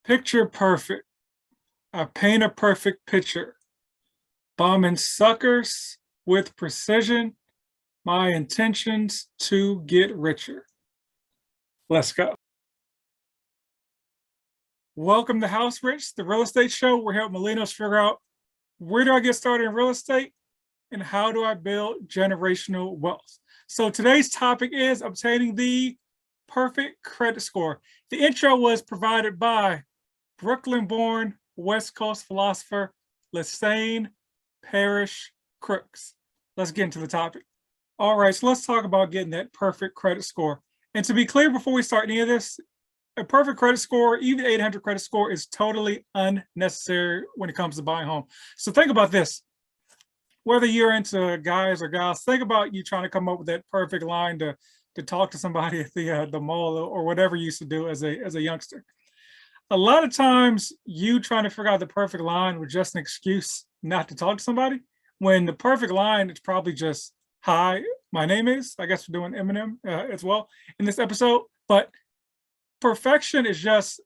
Picture perfect. I paint a perfect picture. Bombing suckers with precision. My intentions to get richer. Let's go. Welcome to House Rich, the real estate show. We're helping millennials figure out where do I get started in real estate and how do I build generational wealth. So today's topic is obtaining the perfect credit score. The intro was provided by Brooklyn-born West Coast philosopher Lassane Parrish Crooks. Let's get into the topic. All right, so let's talk about getting that perfect credit score. And to be clear, before we start any of this, a perfect credit score, even 800 credit score, is totally unnecessary when it comes to buying a home. So think about this. Whether you're into guys or gals, think about you trying to come up with that perfect line to talk to somebody at the mall or whatever you used to do as a youngster. A lot of times you trying to figure out the perfect line was just an excuse not to talk to somebody, when the perfect line is probably just, hi, my name is, I guess we're doing Eminem as well in this episode, but perfection is just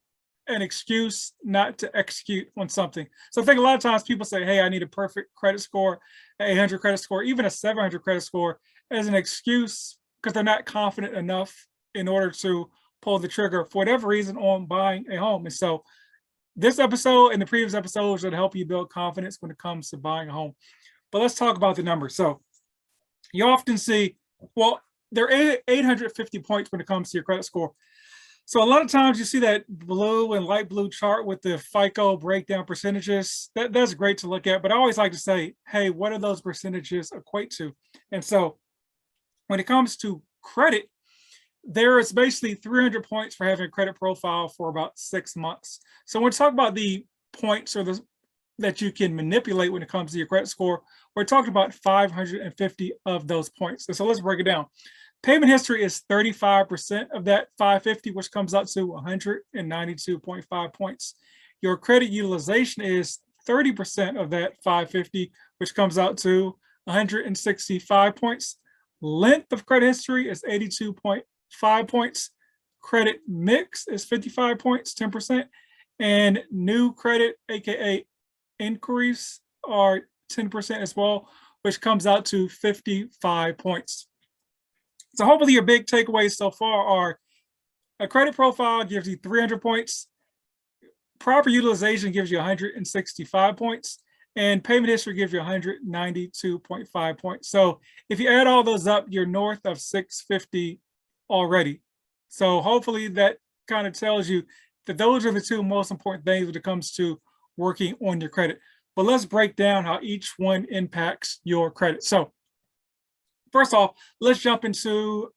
an excuse not to execute on something. So I think a lot of times people say, hey, I need a perfect credit score, an 800 credit score, even a 700 credit score as an excuse because they're not confident enough in order to pull the trigger for whatever reason on buying a home. And so this episode and the previous episodes will help you build confidence when it comes to buying a home. But let's talk about the numbers. So you often see, well, there are 850 points when it comes to your credit score. So a lot of times you see that blue and light blue chart with the FICO breakdown percentages. That's great to look at, but I always like to say, hey, what do those percentages equate to? And so when it comes to credit, there is basically 300 points for having a credit profile for about 6 months. So when we talk about the points or that you can manipulate when it comes to your credit score, we're talking about 550 of those points. And so let's break it down. Payment history is 35% of that 550, which comes out to 192.5 points. Your credit utilization is 30% of that 550, which comes out to 165 points. Length of credit history is 82.5 points. Credit mix is 55 points, 10%. And new credit, AKA inquiries, are 10% as well, which comes out to 55 points. So hopefully your big takeaways so far are a credit profile gives you 300 points, proper utilization gives you 165 points, and payment history gives you 192.5 points. So if you add all those up, you're north of 650 already. So hopefully that kind of tells you that those are the two most important things when it comes to working on your credit. But let's break down how each one impacts your credit. So first off, let's jump into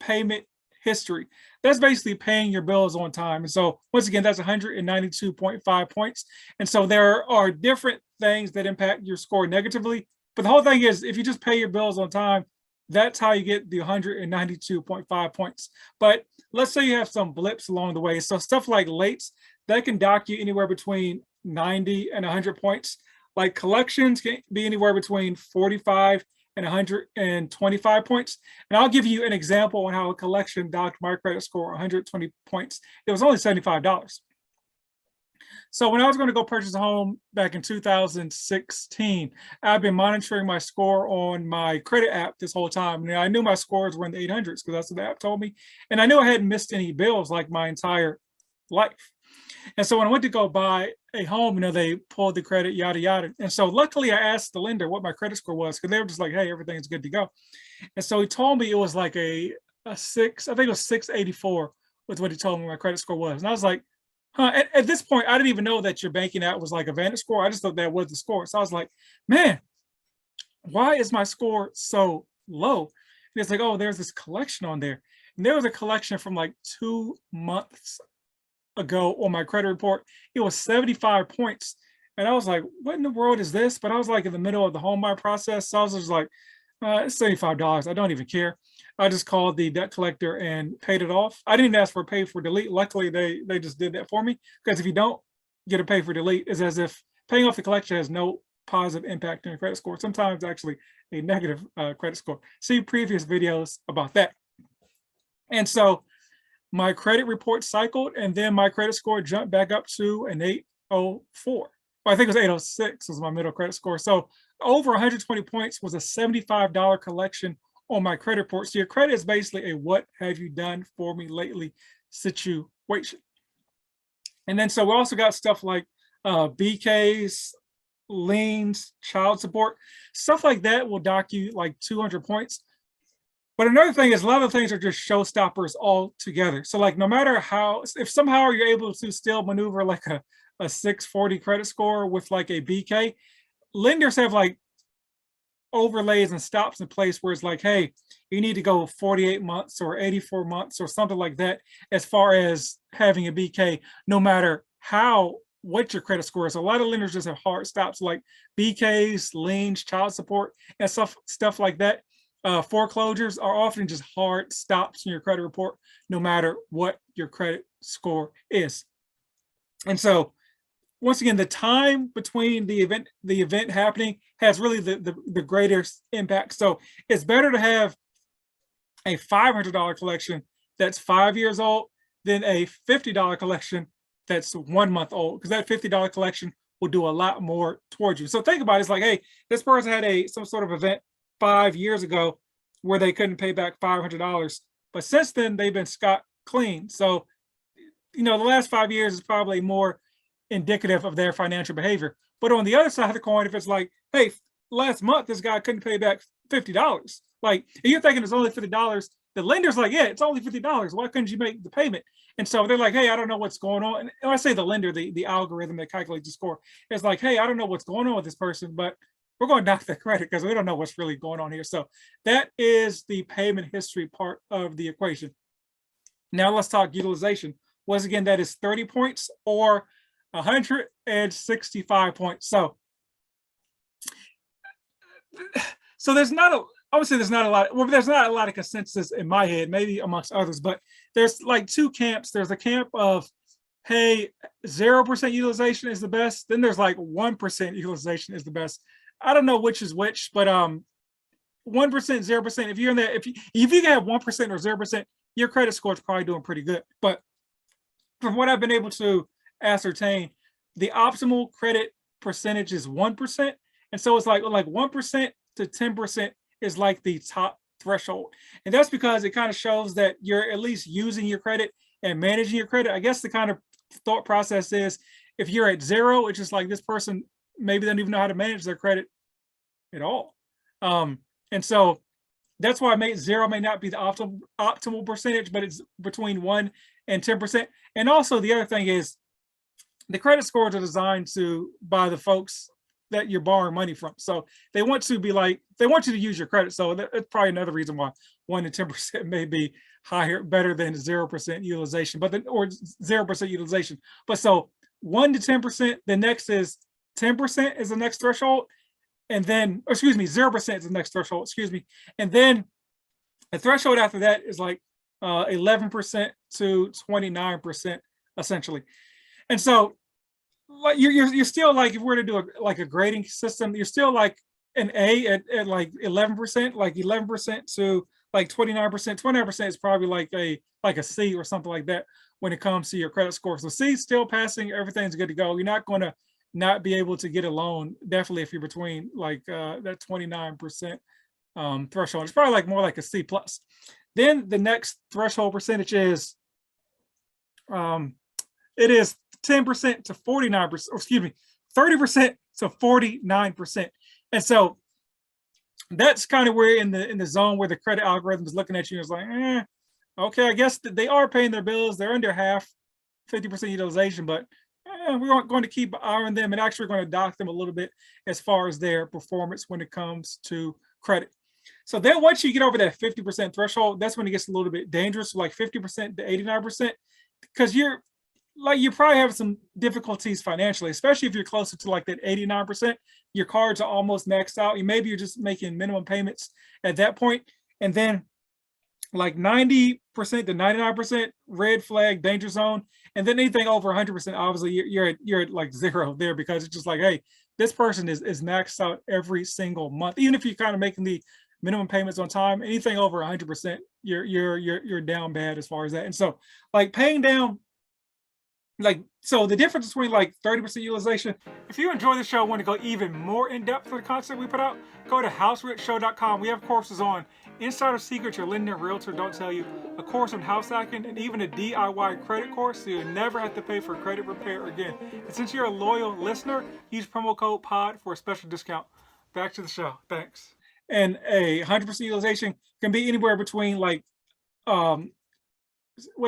payment history. That's basically paying your bills on time. And so once again, that's 192.5 points. And so there are different things that impact your score negatively. But the whole thing is, if you just pay your bills on time, that's how you get the 192.5 points. But let's say you have some blips along the way. So stuff like lates, that can dock you anywhere between 90 and 100 points. Like collections can be anywhere between 45 and 125 points. And I'll give you an example on how a collection docked my credit score 120 points. It was only $75. So when I was going to go purchase a home back in 2016, I've been monitoring my score on my credit app this whole time. And I knew my scores were in the 800s because that's what the app told me. And I knew I hadn't missed any bills like my entire life. And so when I went to go buy a home, they pulled the credit, yada, yada. And so luckily I asked the lender what my credit score was because they were just like, hey, everything's good to go. And so he told me it was like a 6, I think it was 684 was what he told me my credit score was. And I was like, huh, at this point, I didn't even know that your banking app was like a Vantage score. I just thought that was the score. So I was like, man, why is my score so low? And it's like, oh, there's this collection on there. And there was a collection from like 2 months ago on my credit report. It was 75 points. And I was like, what in the world is this? But I was like in the middle of the home buy process. So I was just like, it's $75. I don't even care. I just called the debt collector and paid it off. I didn't even ask for a pay for delete. Luckily, they just did that for me, because if you don't get a pay for delete, it's as if paying off the collection has no positive impact on your credit score. Sometimes actually a negative credit score. See previous videos about that. And so my credit report cycled, and then my credit score jumped back up to an 804. Well, I think it was 806 was my middle credit score. So over 120 points was a $75 collection on my credit report. So your credit is basically a what have you done for me lately situation. And then so we also got stuff like BKs, liens, child support, stuff like that will dock you like 200 points. But another thing is a lot of things are just showstoppers altogether. So like no matter how, if somehow you're able to still maneuver like a 640 credit score with like a BK, lenders have like overlays and stops in place where it's like, hey, you need to go 48 months or 84 months or something like that as far as having a BK, no matter what your credit score is. A lot of lenders just have hard stops like BKs, liens, child support, and stuff like that. Foreclosures are often just hard stops in your credit report, no matter what your credit score is. And so once again, the time between the event happening has really the greatest impact. So it's better to have a $500 collection that's 5 years old than a $50 collection that's 1 month old, because that $50 collection will do a lot more towards you. So think about it. It's like, hey, this person had some sort of event 5 years ago where they couldn't pay back $500, but since then they've been scot clean. So, the last 5 years is probably more indicative of their financial behavior. But on the other side of the coin, if it's like, hey, last month this guy couldn't pay back $50, like, and you're thinking it's only $50, the lender's like, yeah, it's only $50. Why couldn't you make the payment? And so they're like, hey, I don't know what's going on. And I say the lender, the algorithm that calculates the score, is like, hey, I don't know what's going on with this person, but we're going to knock their credit because we don't know what's really going on here. So that is the payment history part of the equation. Now let's talk utilization. Once again, that is 30 points or 165 points. So there's not a, I would say there's not a lot, well, there's not a lot of consensus in my head, maybe amongst others, but there's like two camps. There's a camp of, hey, 0% utilization is the best. Then there's like 1% utilization is the best. I don't know which is which, but 1%, 0%, if you're in that, if you can have 1% or 0%, your credit score is probably doing pretty good. But from what I've been able to ascertain, the optimal credit percentage is 1%. And so it's like 1% to 10% is like the top threshold. And that's because it kind of shows that you're at least using your credit and managing your credit. I guess the kind of thought process is, if you're at 0, it's just like this person maybe doesn't even know how to manage their credit at all. And so that's why 0 may not be the optimal percentage, but it's between 1 and 10%. And also the other thing is, the credit scores are designed by the folks that you're borrowing money from. So they want you to use your credit. So that's probably another reason why 1 to 10% may be better than 0% utilization, or 0% utilization. But so 1 to 10%, the next is 10% is the next threshold. And then, 0% is the next threshold, And then the threshold after that is like 11% to 29%, essentially. And so, like you're still like, if we're to do a grading system, you're still like an A at like 11%, like 11% to like 29%. 29% is probably like a C or something like that when it comes to your credit score. So C, still passing, everything's good to go. You're not going to not be able to get a loan, definitely if you're between like that 29% threshold. It's probably like more like a C plus. Then the next threshold percentage is it is 10% to 49%, or 30% to 49%. And so that's kind of where in the zone where the credit algorithm is looking at you and is like, okay, I guess they are paying their bills. They're under half, 50% utilization, but we're going to keep an eye on them, and actually we're going to dock them a little bit as far as their performance when it comes to credit. So then once you get over that 50% threshold, that's when it gets a little bit dangerous, like 50% to 89%, because you're probably having some difficulties financially, especially if you're closer to like that 89%. Your cards are almost maxed out. Maybe you're just making minimum payments at that point. And then like 90% to 99%, red flag, danger zone. And then anything over 100%, obviously you're at like 0 there, because it's just like, hey, this person is maxed out every single month. Even if you're kind of making minimum payments on time. Anything over 100%, you're down bad as far as that. And so, like paying down, like, so the difference between like 30% utilization. If you enjoy the show, want to go even more in depth for the content we put out, go to houserichshow.com. We have courses on insider secrets your lender and realtor don't tell you, a course on house hacking, and even a DIY credit course, so you never have to pay for credit repair again. And since you're a loyal listener, use promo code POD for a special discount. Back to the show. Thanks. And a 100% utilization can be anywhere between like, what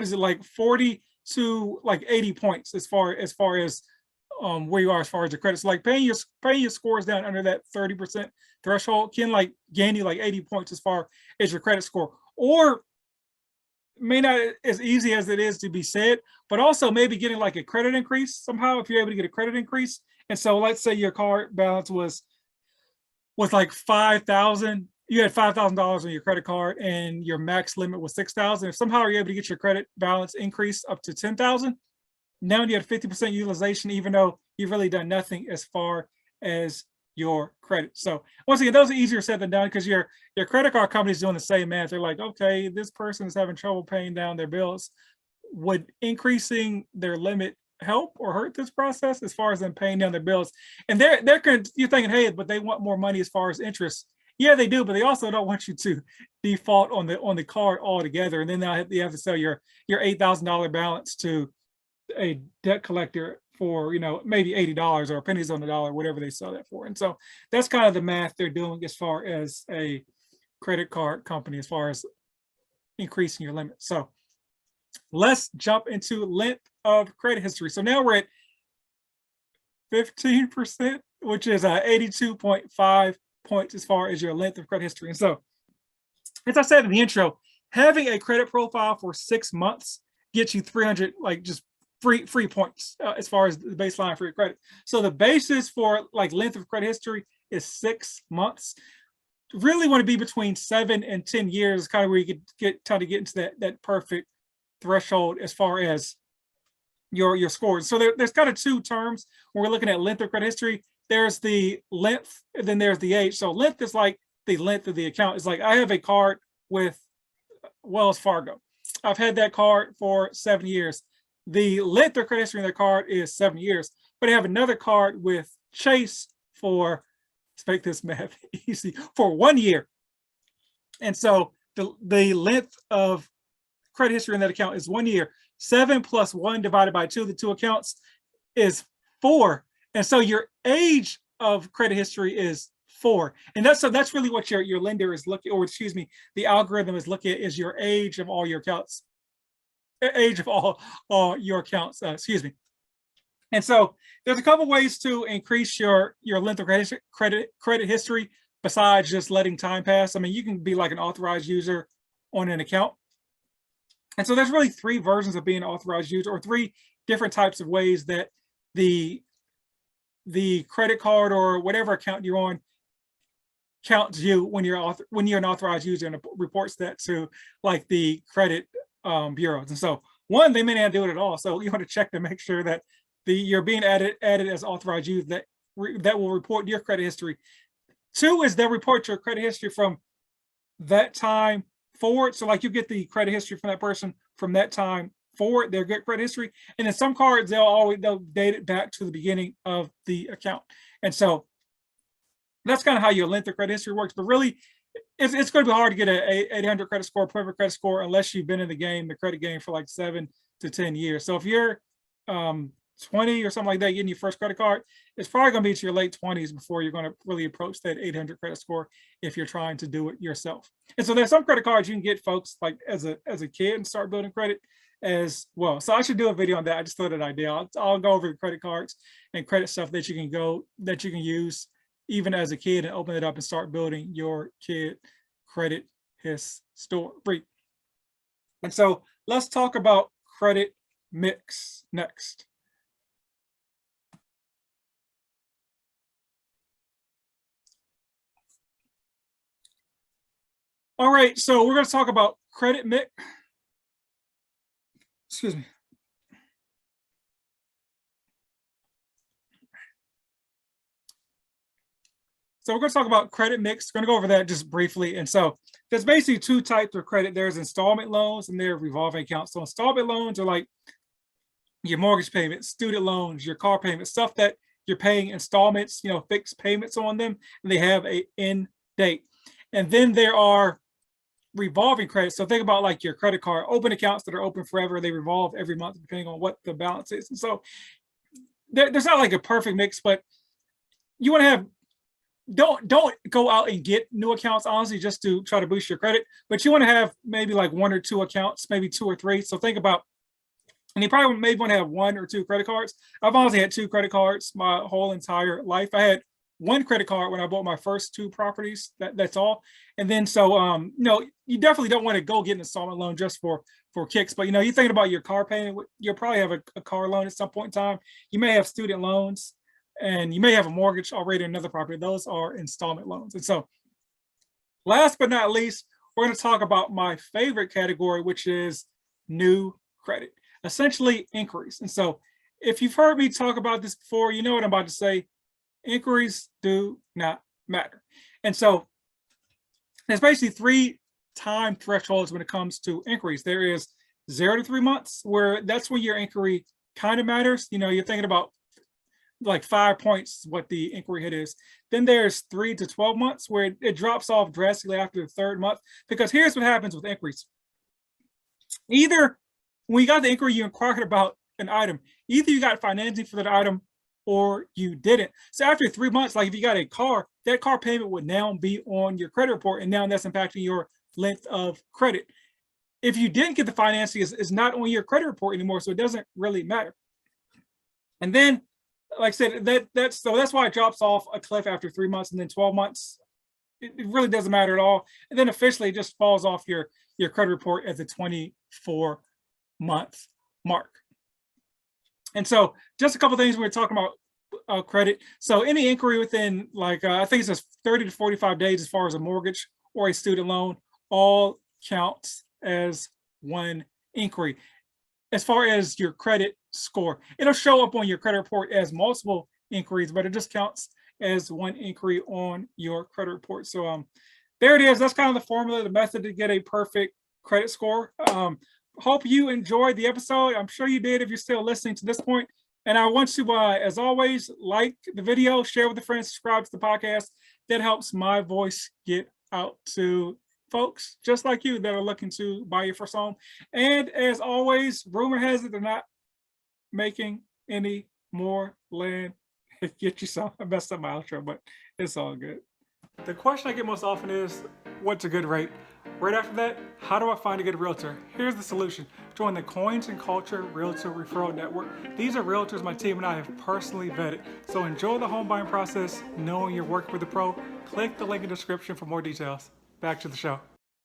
is it, like 40 to like 80 points as far as where you are as far as your credit. So like paying your scores down under that 30% threshold can like gain you like 80 points as far as your credit score, or may not as easy as it is to be said, but also maybe getting like a credit increase somehow if you're able to get a credit increase. And so let's say your card balance was like 5,000. You had $5,000 on your credit card and your max limit was 6,000. If somehow you're able to get your credit balance increase up to 10,000, now you have 50% utilization, even though you've really done nothing as far as your credit. So once again, those are easier said than done, because your credit card company is doing the same math. They're like, okay, this person is having trouble paying down their bills. Would increasing their limit help or hurt this process as far as them paying down their bills? And you're thinking, hey, but they want more money as far as interest. Yeah, they do, but they also don't want you to default on the card altogether, and then you have to sell your $8,000 balance to a debt collector for maybe $80 or pennies on the dollar, whatever they sell that for. And so that's kind of the math they're doing as far as a credit card company, as far as increasing your limit. So let's jump into length of credit history. So now we're at 15%, which is 82.5 points as far as your length of credit history. And so, as I said in the intro, having a credit profile for 6 months gets you 300, like just free points as far as the baseline for your credit. So the basis for like length of credit history is 6 months. Really want to be between 7 and 10 years, kind of where you could try to get into that perfect threshold as far as your scores. So there's kind of two terms when we're looking at length of credit history. There's the length, and then there's the age. So length is like the length of the account. It's like I have a card with Wells Fargo. I've had that card for 7 years. The length of credit history in that card is 7 years. But I have another card with Chase for, let's make this math easy, for 1 year. And so the length of credit history in that account is 1 year. 7 plus 1 divided by 2, the two accounts, is 4. And so your age of credit history is 4. And that's really what your lender is looking, or excuse me, the algorithm is looking at, is your age of all your accounts. Age of all your accounts, excuse me. And so there's a couple ways to increase your length of credit history besides just letting time pass. I mean, you can be like an authorized user on an account. And so there's really 3 versions of being an authorized user, or 3 different types of ways that the credit card or whatever account you're on counts you when you're an authorized user, and it reports that to like the credit bureaus. And so 1, they may not do it at all. So you want to check to make sure that you're being added as authorized user, that will report your credit history. 2 is they'll report your credit history from that time forward. So like you get the credit history from that person from that time forward, their good credit history. And then some cards, they'll date it back to the beginning of the account. And so that's kind of how your length of credit history works. But really, it's going to be hard to get a 800 credit score, perfect credit score, unless you've been in the credit game for like 7 to 10 years. So if you're 20 or something like that, getting your first credit card, it's probably going to be to your late 20s before you're going to really approach that 800 credit score if you're trying to do it yourself. And so there's some credit cards you can get, folks, like as a kid and start building credit as well. So I should do a video on that. I just thought of an idea. I'll go over the credit cards and credit stuff that you can use even as a kid, and open it up and start building your kid credit history. And so let's talk about credit mix next. All right, so we're going to talk about credit mix. Excuse me. So we're going to talk about credit mix. We're going to go over that just briefly. And so there's basically two types of credit. There's installment loans and there are revolving accounts. So installment loans are like your mortgage payments, student loans, your car payments, stuff that you're paying installments, fixed payments on them, and they have a end date. And then there are revolving credit. So think about like your credit card, open accounts that are open forever. They revolve every month depending on what the balance is. And so there's not like a perfect mix, but you want to have don't go out and get new accounts honestly just to try to boost your credit, but you want to have maybe like one or two accounts, maybe two or three. So think about, and you probably maybe want to have one or two credit cards. I've honestly had two credit cards my whole entire life. I had one credit card when I bought my first two properties. That's all. And then so you definitely don't want to go get an installment loan just for kicks. But you're thinking about your car payment. You'll probably have a car loan at some point in time. You may have student loans, and you may have a mortgage already in another property. Those are installment loans. And so, last but not least, we're going to talk about my favorite category, which is new credit, essentially inquiries. And so, if you've heard me talk about this before, you know what I'm about to say. Inquiries do not matter. And so there's basically three time thresholds when it comes to inquiries. There is 0 to 3 months, where that's when your inquiry kind of matters. You're thinking about like 5 points what the inquiry hit is. Then there's 3 to 12 months, where it drops off drastically after the third month. Because here's what happens with inquiries. Either when you got the inquiry, you inquired about an item. Either you got financing for that item or you didn't. So after 3 months, like if you got a car, that car payment would now be on your credit report, and now that's impacting your length of credit. If you didn't get the financing, it's not on your credit report anymore, so it doesn't really matter. And then, like I said, that's why it drops off a cliff after 3 months, and then 12 months, it really doesn't matter at all. And then officially, it just falls off your credit report at the 24-month mark. And so, just a couple things we're talking about credit. So, any inquiry within I think it says 30 to 45 days, as far as a mortgage or a student loan, all counts as one inquiry. As far as your credit score, it'll show up on your credit report as multiple inquiries, but it just counts as one inquiry on your credit report. So there it is. That's kind of the formula, the method to get a perfect credit score. Hope you enjoyed the episode. I'm sure you did if you're still listening to this point. And I want to, as always, like the video, share with a friend, subscribe to the podcast. That helps my voice get out to folks just like you that are looking to buy your first home. And as always, rumor has it they're not making any more land. Get you some. I messed up my outro, but it's all good. The question I get most often is, what's a good rate? Right after that, how do I find a good realtor? Here's the solution. Join the Coins and Culture Realtor Referral Network. These are realtors my team and I have personally vetted. So enjoy the home buying process knowing you're working with a pro. Click the link in the description for more details. Back to the show.